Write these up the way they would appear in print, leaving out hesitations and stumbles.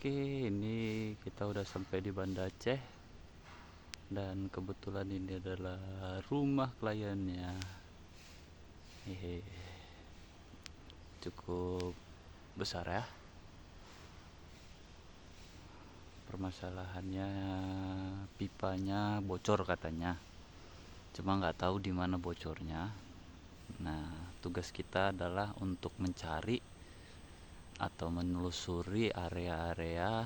Oke, ini kita udah sampai di Banda Aceh dan kebetulan ini adalah rumah kliennya. Hehe, cukup besar ya. Permasalahannya pipanya bocor katanya. Cuma nggak tahu di mana bocornya. Nah, tugas kita adalah untuk mencari atau menelusuri area-area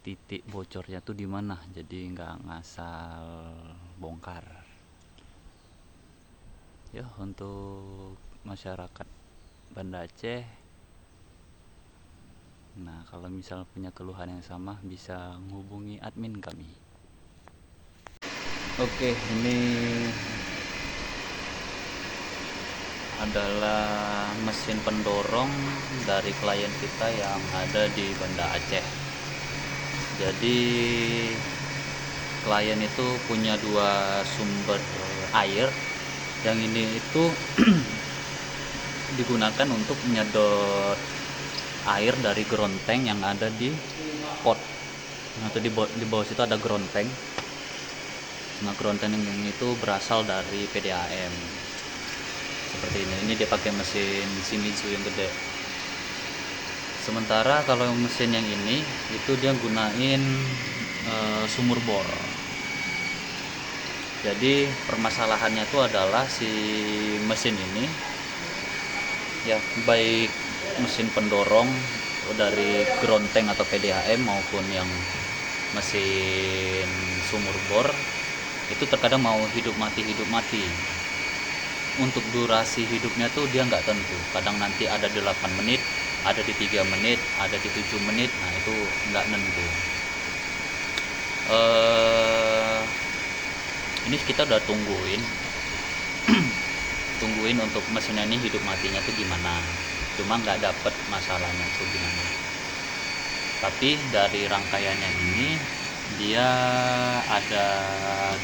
titik bocornya tuh di mana, jadi nggak ngasal bongkar ya. Untuk masyarakat Banda Aceh, nah kalau misal punya keluhan yang sama bisa menghubungi admin kami. Oke, ini adalah mesin pendorong dari klien kita yang ada di Banda Aceh. Jadi klien itu punya dua sumber air. Yang ini itu digunakan untuk menyedot air dari gronteng yang ada di pot. Nah, itu di bawah situ ada gronteng. Nah, gronteng yang itu berasal dari PDAM. Seperti ini. Ini dia pakai mesin Shimizu yang gede. Sementara kalau mesin yang ini itu dia gunain sumur bor. Jadi permasalahannya itu adalah si mesin ini ya, baik mesin pendorong dari gronteng atau PDAM maupun yang mesin sumur bor itu terkadang mau hidup mati. Untuk durasi hidupnya tuh dia nggak tentu, kadang nanti ada 8 menit, ada di 3 menit, ada di 7 menit. Nah, itu nggak nentu. Ini kita udah tungguin untuk mesinnya ini hidup matinya tuh gimana, cuma nggak dapet masalahnya tuh gimana. Tapi dari rangkaiannya ini dia ada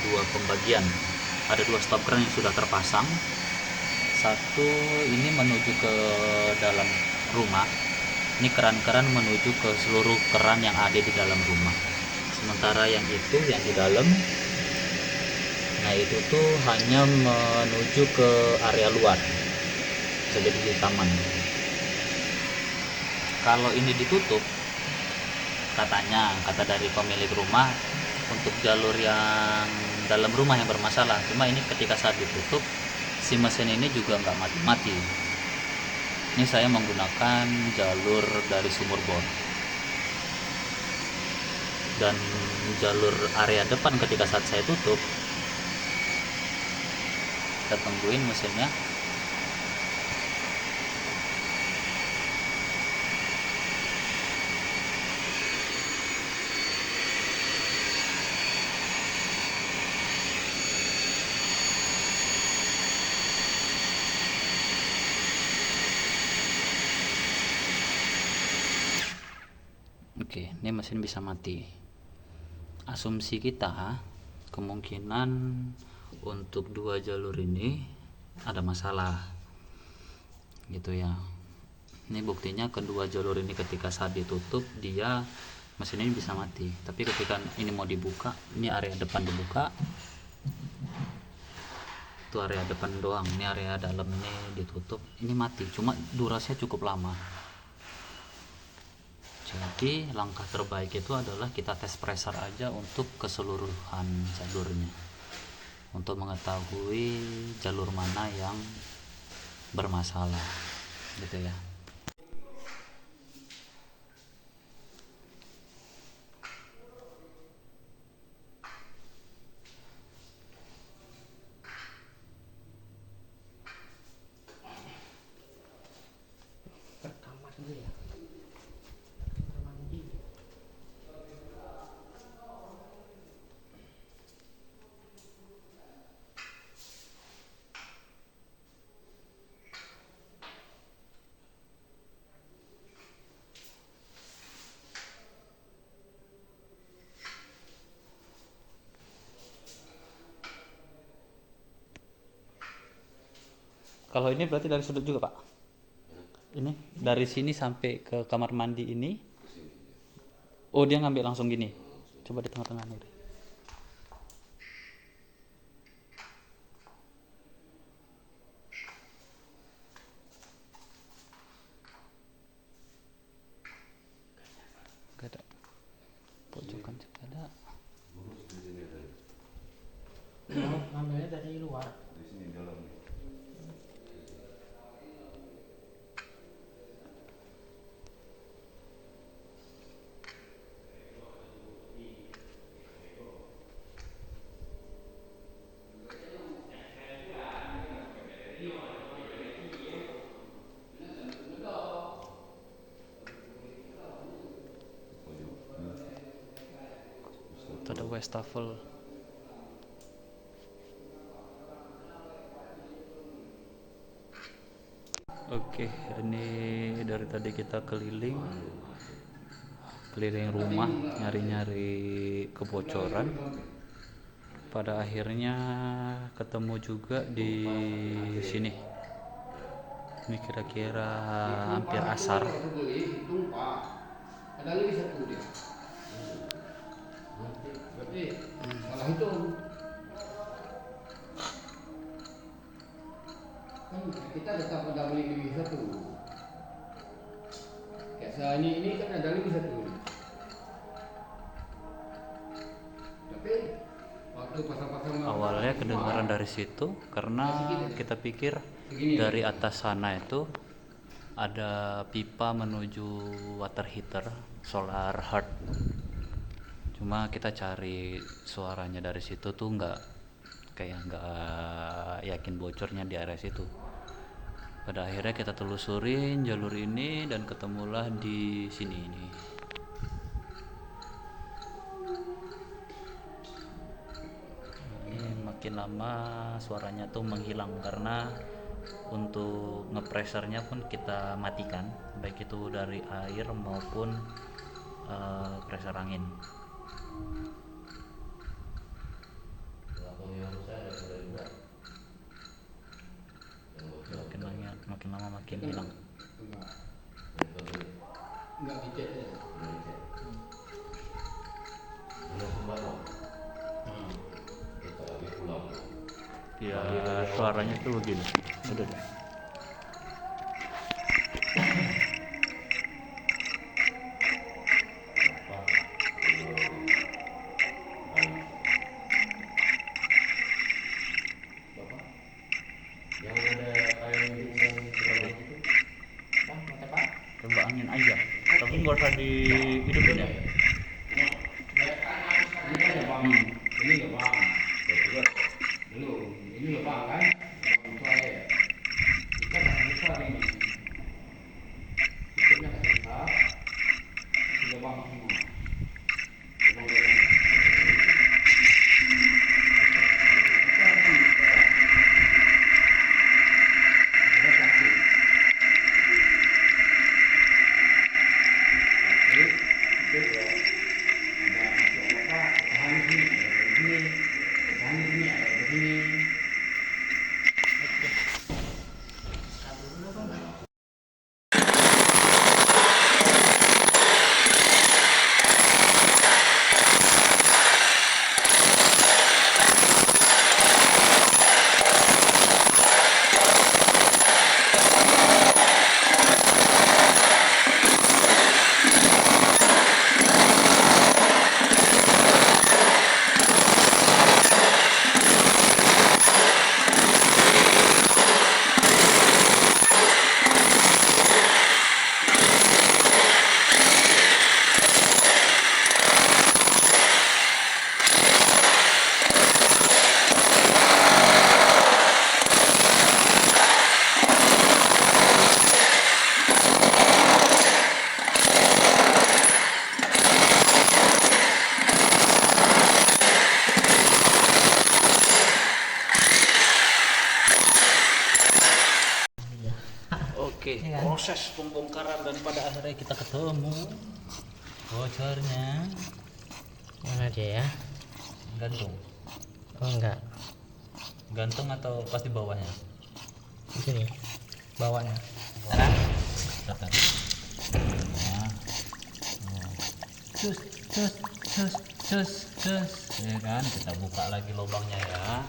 dua pembagian, ada dua stop keran yang sudah terpasang. Satu ini menuju ke dalam rumah, ini keran-keran menuju ke seluruh keran yang ada di dalam rumah. Sementara yang itu yang di dalam, nah itu tuh hanya menuju ke area luar, bisa jadi di taman. Kalau ini ditutup, kata dari pemilik rumah, untuk jalur yang dalam rumah yang bermasalah. Cuma ini ketika saat ditutup, si mesin ini juga nggak mati-mati. Ini saya menggunakan jalur dari sumur bor, dan jalur area depan ketika saat saya tutup, kita tungguin mesinnya. Oke, ini mesin bisa mati. Asumsi kita kemungkinan untuk dua jalur ini ada masalah gitu ya. Ini buktinya kedua jalur ini ketika saat ditutup dia mesin ini bisa mati. Tapi ketika ini mau dibuka, ini area depan dibuka, itu area depan doang, ini area dalam ini ditutup, ini mati. Cuma durasinya cukup lama. Jadi langkah terbaik itu adalah kita tes pressure aja untuk keseluruhan jalurnya, untuk mengetahui jalur mana yang bermasalah gitu ya. Kalau ini berarti dari sudut juga, Pak? Ini dari sini sampai ke kamar mandi ini Oh, dia ngambil langsung gini. Coba di tengah-tengah nih. Gak ada. Pojokan juga ada. Ngambilnya dari luar. Di sini dalam. Itu ada wastafel. Oke, ini dari tadi kita keliling rumah nyari-nyari kebocoran. Pada akhirnya ketemu juga di sini. Ini kira-kira hampir asar. Ada lagi satu dia. Berarti salah hitung. Kan kita tetap ada beli lagi satu. Kayak saya ini kan ada lagi satu. Tapi waktu pasang-pasang Awalnya kedengaran dari situ karena kita pikir dari atas sana itu ada pipa menuju water heater solar heart. Cuma kita cari suaranya dari situ tuh nggak yakin bocornya di area situ. Pada akhirnya kita telusurin jalur ini dan ketemulah di sini ini. Makin lama suaranya tuh menghilang karena untuk ngepresernya pun kita matikan, baik itu dari air maupun preser angin. Makin lama makin hilang. enggak dicek ya. Ya suaranya tuh begini. Udah deh. Yang ada kain yang terlalu itu. Coba angin aja, tapi nggak usah dihidupin ya. Ini enggak bang. Belum. Ini enggak bang kan? Bang itu air. Kita tak besar ini. Kita tak besar. Sudah bang semua. Oke, proses pembongkaran dan pada akhirnya kita ketemu bocornya. Mana dia ya? Gantung. Oh enggak, Gantung atau pas di bawahnya? di sini bawahnya. Nah, cus cus cus cus cus, ya kan. Kita buka lagi lubangnya ya.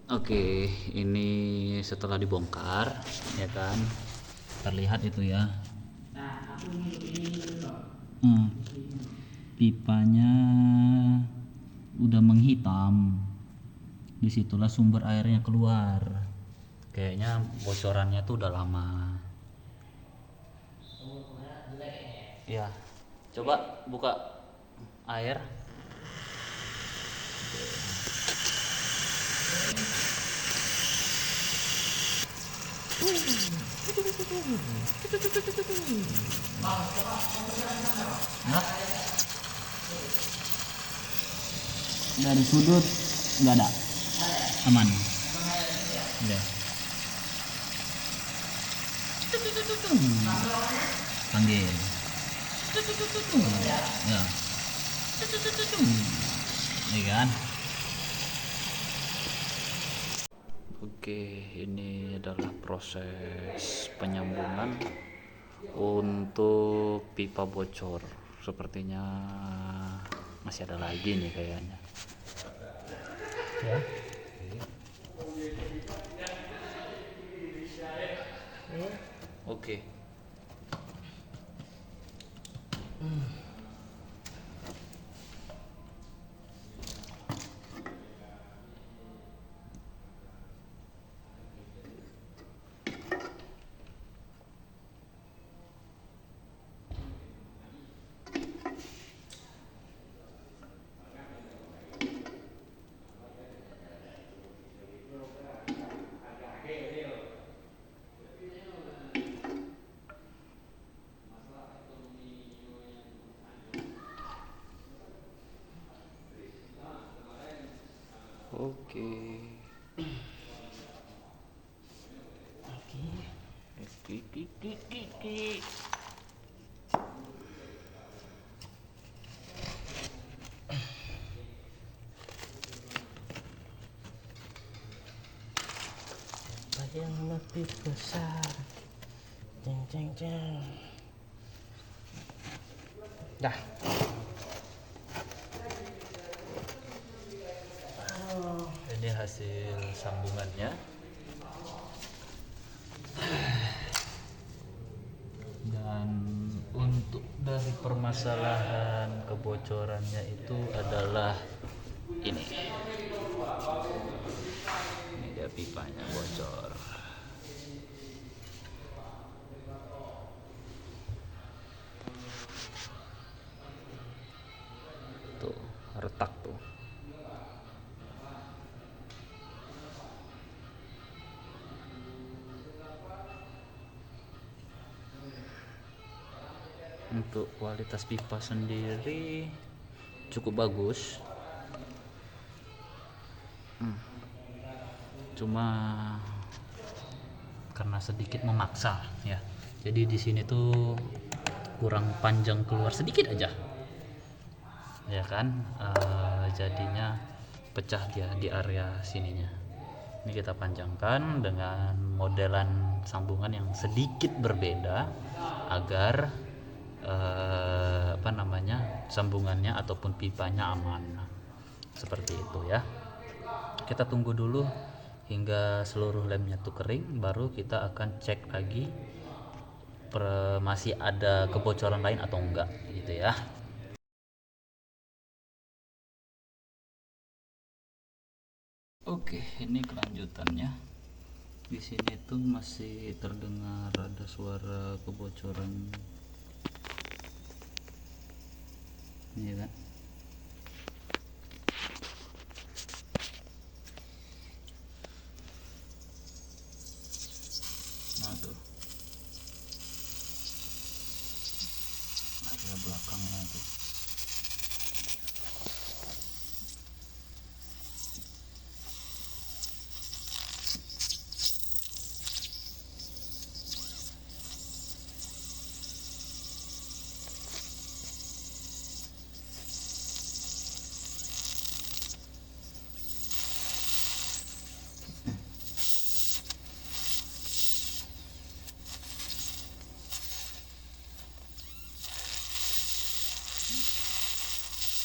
Oke, ini setelah dibongkar, ya kan, terlihat itu ya. Pipanya udah menghitam. Disitulah sumber airnya keluar. Kayaknya bocorannya tuh udah lama. Ya, coba buka air. Nah, dari sudut nggak ada, aman. Udah. Panggil. Ya. Ini kan. Oke, ini adalah proses penyambungan untuk pipa bocor. Sepertinya masih ada lagi nih kayaknya. Ya. Oke. Oke. Oke. Yang lebih besar. Ceng ceng ceng. Dah. Ini hasil sambungannya. Dan untuk dari permasalahan kebocorannya itu adalah ini dia pipanya bocor. Tuh retak tuh. Untuk kualitas pipa sendiri cukup bagus. Cuma karena sedikit memaksa ya. Jadi di sini tuh kurang panjang keluar sedikit aja. Ya kan? Jadinya pecah dia di area sininya. Ini kita panjangkan dengan modelan sambungan yang sedikit berbeda agar sambungannya ataupun pipanya aman. Seperti itu ya. Kita tunggu dulu hingga seluruh lemnya tuh kering, baru kita akan cek lagi masih ada kebocoran lain atau enggak gitu ya. Oke, ini kelanjutannya. Di sini tuh masih terdengar ada suara kebocoran Iya kan? Nah tuh area belakangnya tuh.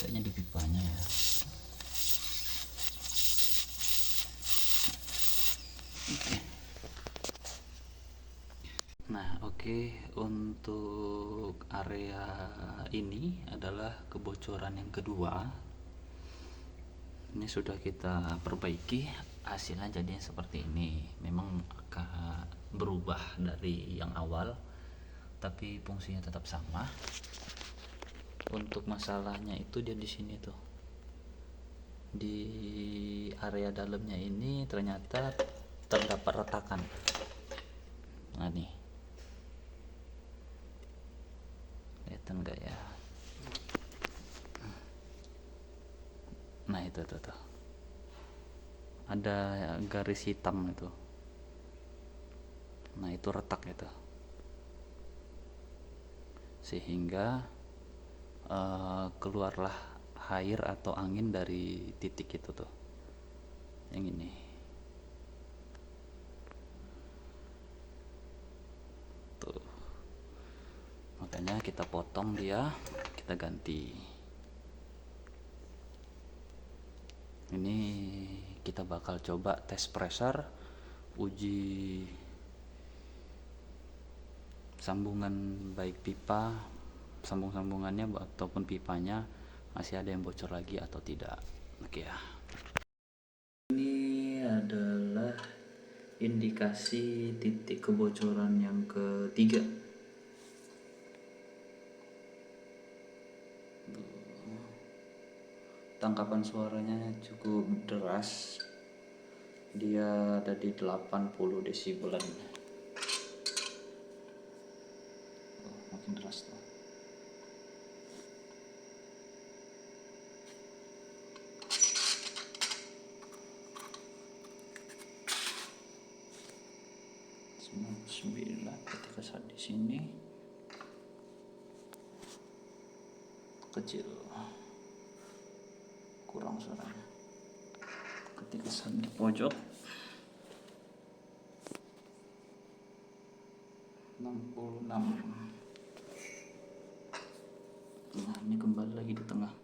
Kayaknya di pipanya ya. Nah, oke, untuk area ini adalah kebocoran yang kedua. Ini sudah kita perbaiki, hasilnya jadinya seperti ini. Memang agak berubah dari yang awal, tapi fungsinya tetap sama. Untuk masalahnya itu dia di sini tuh. Di area dalamnya ini ternyata terdapat retakan. Nah nih, kelihatan nggak ya? Nah itu tuh, ada garis hitam itu. Nah itu retak itu, sehingga keluarlah air atau angin dari titik itu tuh, yang ini. Tuh, makanya kita potong dia, kita ganti. Ini kita bakal coba tes pressure, uji sambungan baik pipa, sambungannya ataupun pipanya masih ada yang bocor lagi atau tidak. Oke ya. Ini adalah indikasi titik kebocoran yang ketiga. Tangkapan suaranya cukup deras. Dia ada di 80 desibelan. Makin deras tuh. Sembilan ketika saat di sini kecil, kurang suaranya. Ketika saat di pojok 66. Nah ini kembali lagi di tengah,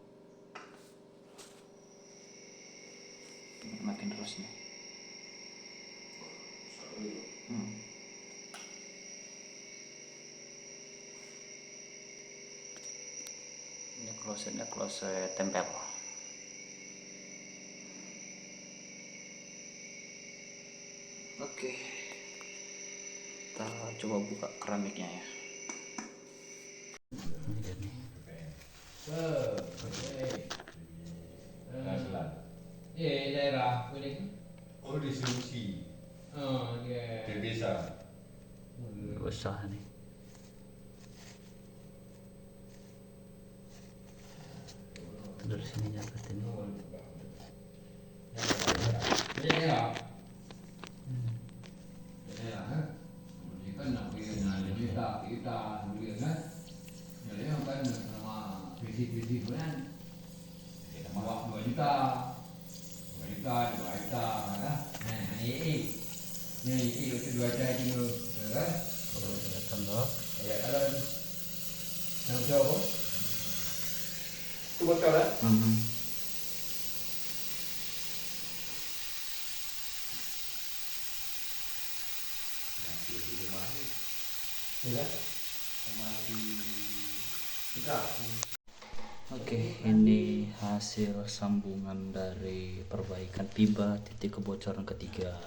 makin deras nih. Ini klosetnya kloset tempel. Oke, kita coba buka keramiknya ya. Daerah kuning. Oh, distribusi. Dia. Di desa. Usah nih. Dari sini dapat ini. Daerah. Daerah. Ini kan nak pergi nak kita kemudian kan. Jadi kan nama visi kan. Kita bawa 2 juta. 2 hektar kan. Nah, ini untuk 2 hektar itu kan. Kelihatan loh. Ya kalau yang jauh itu bocor kan? Oke, ini hasil sambungan dari perbaikan pipa titik kebocoran ketiga.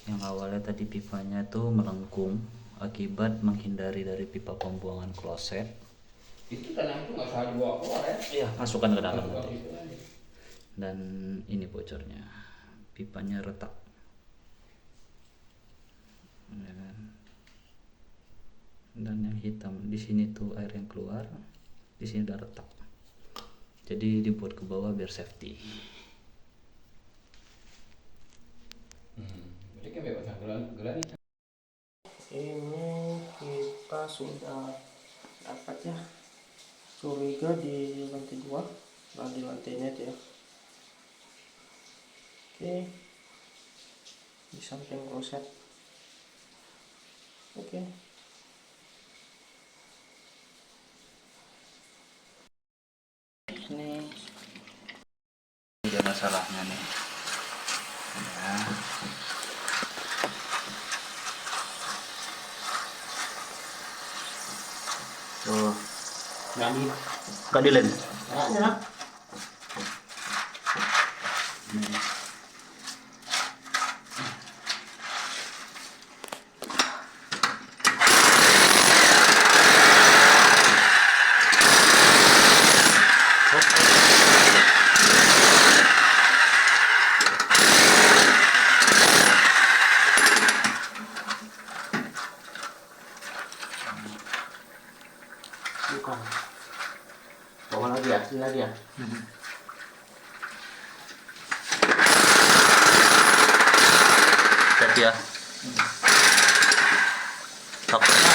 Yang awalnya tadi pipanya tuh melengkung akibat menghindari dari pipa pembuangan kloset. Itu tanah itu nggak usah dibawa keluar ya. Iya, masukkan ke dalam Masukkan nanti. situ aja. Dan ini bocornya, pipanya retak, ya kan? Dan yang hitam di sini tuh air yang keluar, di sini udah retak. Jadi dibuat ke bawah biar safety. Jadi kan bebas gelan itu. Ini kita sudah dapat ya, curiga di lantai 2, nah di lantai net ya. Oke, di samping kloset. Oke. Ini Ada masalahnya nih, ya. Tuh, nggak dilem. Nih. bukan. Bawa lagi ya, sini lagi ya. Safety ya. Takutnya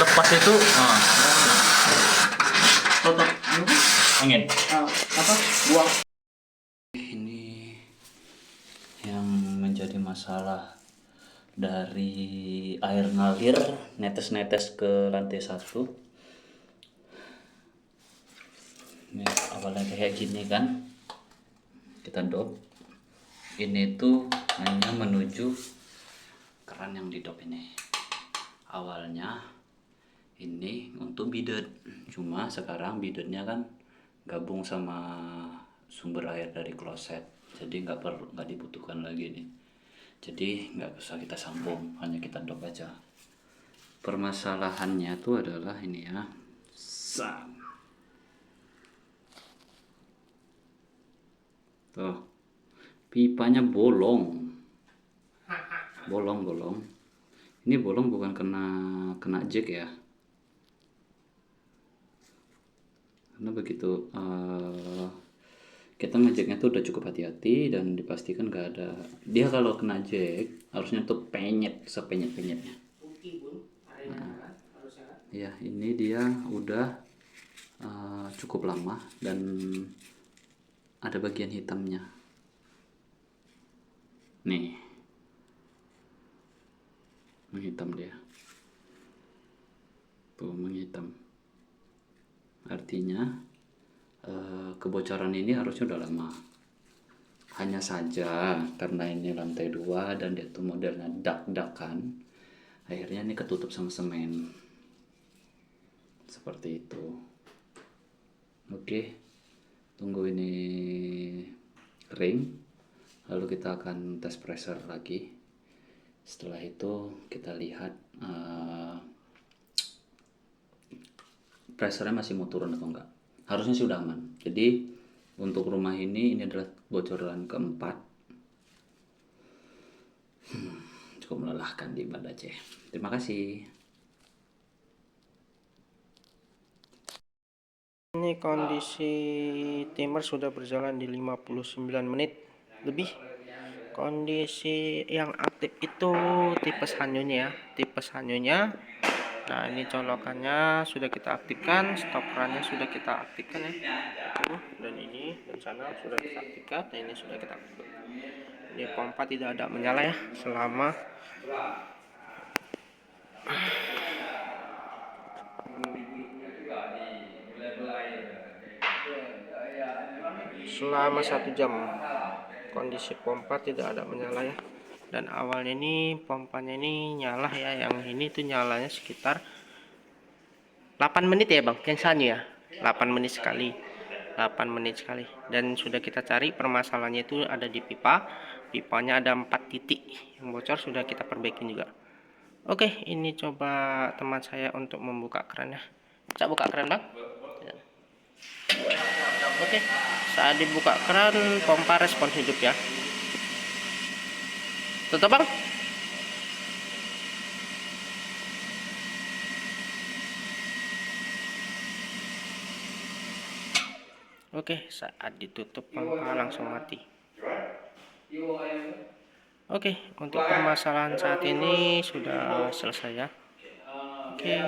lepas itu, Tutup. angin. Apa? Buang. Ini yang menjadi masalah dari air ngalir netes-netes ke lantai 1. Ini awalnya kayak gini kan, kita dop. Ini tuh hanya menuju keran yang di dop ini. Awalnya ini untuk bidet, cuma sekarang bidetnya kan gabung sama sumber air dari kloset, jadi nggak dibutuhkan lagi nih. Jadi nggak usah kita sambung, hanya kita dop aja. Permasalahannya tuh adalah ini ya, tuh pipanya bolong. Ini bolong bukan kena jack ya, karena begitu kita ngejacknya tuh udah cukup hati-hati dan dipastikan nggak ada. Dia kalau kena jack harusnya tuh penyet sepenyet-penyetnya. Ya ini dia udah cukup lama dan ada bagian hitamnya nih, menghitam dia tuh, menghitam. Artinya kebocoran ini harusnya udah lama. Hanya saja karena ini lantai 2 dan dia tuh modelnya dak-dakan, akhirnya ini ketutup sama semen seperti itu. Oke, tunggu ini kering, lalu kita akan tes pressure lagi. Setelah itu kita lihat pressure-nya masih mau turun atau enggak. Harusnya sih udah aman. Jadi untuk rumah ini adalah bocoran keempat. Cukup melelahkan di Banda Aceh. Terima kasih. Ini kondisi timer sudah berjalan di 59 menit lebih. Kondisi yang aktif itu tipes hanyunya ya, tipes hanyunya. Nah ini colokannya sudah kita aktifkan, stop kerannya sudah kita aktifkan ya. Dan ini dan sana sudah kita aktifkan, dan ini sudah kita aktifkan. Ini pompa tidak ada menyala ya selama selama 1 jam. Kondisi pompa tidak ada menyala ya. Dan awalnya ini pompanya ini nyala ya, yang ini tuh nyalanya sekitar 8 menit ya bang, kensannya ya 8 menit sekali, 8 menit sekali. Dan sudah kita cari permasalahannya itu ada di pipa. Pipanya ada 4 titik yang bocor, sudah kita perbaikin juga. Oke, ini coba teman saya untuk membuka kerannya. Cak buka keran bang. Ya. Oke, saat dibuka keran pompa respon hidup ya. Tutup bang. Oke, saat ditutup pompa langsung mati. Oke, untuk permasalahan saat ini sudah selesai ya. Oke.